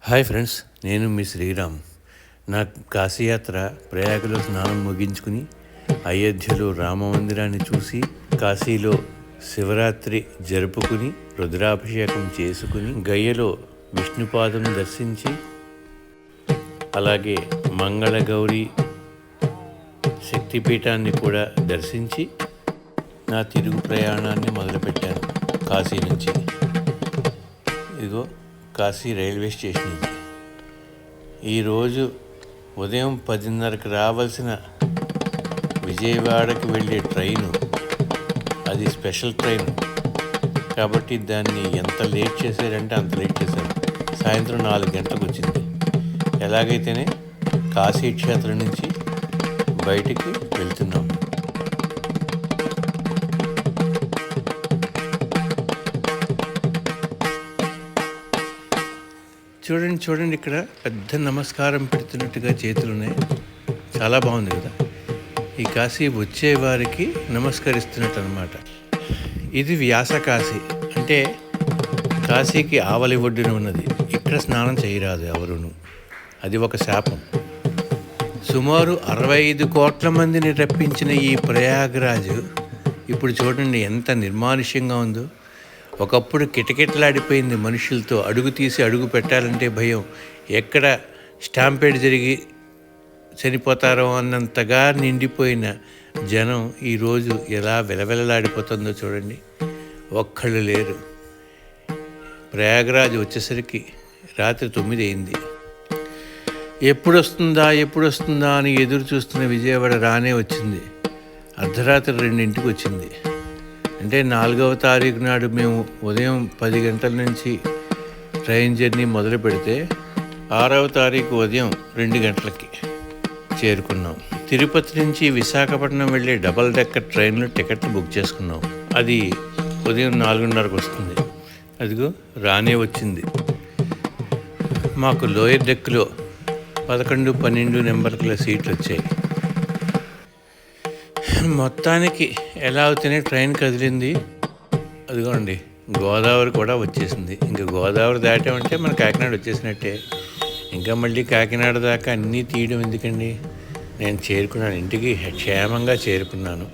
Hi friends, నేను మీ శ్రీరామ్. నా కాశీయాత్ర ప్రయాగలో స్నానం ముగించుకుని అయోధ్యలో రామమందిరాన్ని చూసి కాశీలో శివరాత్రి జరుపుకుని రుద్రాభిషేకం చేసుకుని గయలో విష్ణుపాదం దర్శించి అలాగే మంగళగౌరి శక్తిపీఠాన్ని కూడా దర్శించి నా తిరుగు ప్రయాణాన్ని మొదలుపెట్టాను కాశీ నుంచి. ఇదిగో కాశీ రైల్వే స్టేషన్ ఇది. ఈరోజు ఉదయం 10:30కి రావాల్సిన విజయవాడకి వెళ్ళే ట్రైను, అది స్పెషల్ ట్రైన్ కాబట్టి దాన్ని ఎంత లేట్ చేశారంటే అంత లేట్ చేశారు. సాయంత్రం 4 గంటలకు వచ్చింది. ఎలాగైతేనే కాశీ క్షేత్రం నుంచి బయటికి వెళ్తున్నాం. చూడండి ఇక్కడ పెద్ద నమస్కారం పెడుతున్నట్టుగా చేతులు ఉన్నాయి. చాలా బాగుంది కదా. ఈ కాశీ వచ్చే వారికి నమస్కరిస్తున్నట్టు అనమాట. ఇది వ్యాస కాశీ, అంటే కాశీకి ఆవలి ఒడ్డున ఉన్నది. ఇక్కడ స్నానం చేయరాదు ఎవరును, అది ఒక శాపం. సుమారు 65 కోట్ల మందిని రప్పించిన ఈ ప్రయాగరాజు ఇప్పుడు చూడండి ఎంత నిర్మానుష్యంగా ఉందో. ఒకప్పుడు కిటకిటలాడిపోయింది మనుషులతో. అడుగు తీసి అడుగు పెట్టాలంటే భయం, ఎక్కడ స్టాంపేడ్ జరిగి చనిపోతారో అన్నంతగా నిండిపోయిన జనం ఈరోజు ఎలా వెలవెలలాడిపోతుందో చూడండి. ఒక్కళ్ళు లేరు. ప్రయాగరాజ్ వచ్చేసరికి రాత్రి 9 అయింది. ఎప్పుడు వస్తుందా అని ఎదురు చూస్తున్న విజయవాడ రానే వచ్చింది. అర్ధరాత్రి 2ంటికి వచ్చింది. అంటే 4వ తారీఖు నాడు మేము ఉదయం 10 గంటల నుంచి ట్రైన్ జర్నీ మొదలు పెడితే 6వ తారీఖు ఉదయం 2 గంటలకి చేరుకున్నాం. తిరుపతి నుంచి విశాఖపట్నం వెళ్ళే డబల్ డెక్కర్ ట్రైన్లో టికెట్లు బుక్ చేసుకున్నాం. అది ఉదయం 4:30కు వస్తుంది. అదిగో రానే వచ్చింది. మాకు లోయర్ డెక్లో 11, 12 నెంబర్ల సీట్లు వచ్చాయి. మొత్తానికి ఎలా అవుతేనే ట్రైన్ కదిలింది. అదిగోండి గోదావరి కూడా వచ్చేసింది. ఇంకా గోదావరి దాటామంటే మన కాకినాడ వచ్చేసినట్టే. ఇంకా మళ్ళీ కాకినాడ దాకా అన్నీ తీయడం ఎందుకండి. నేను చేరుకున్నాను, ఇంటికి క్షేమంగా చేరుకున్నాను.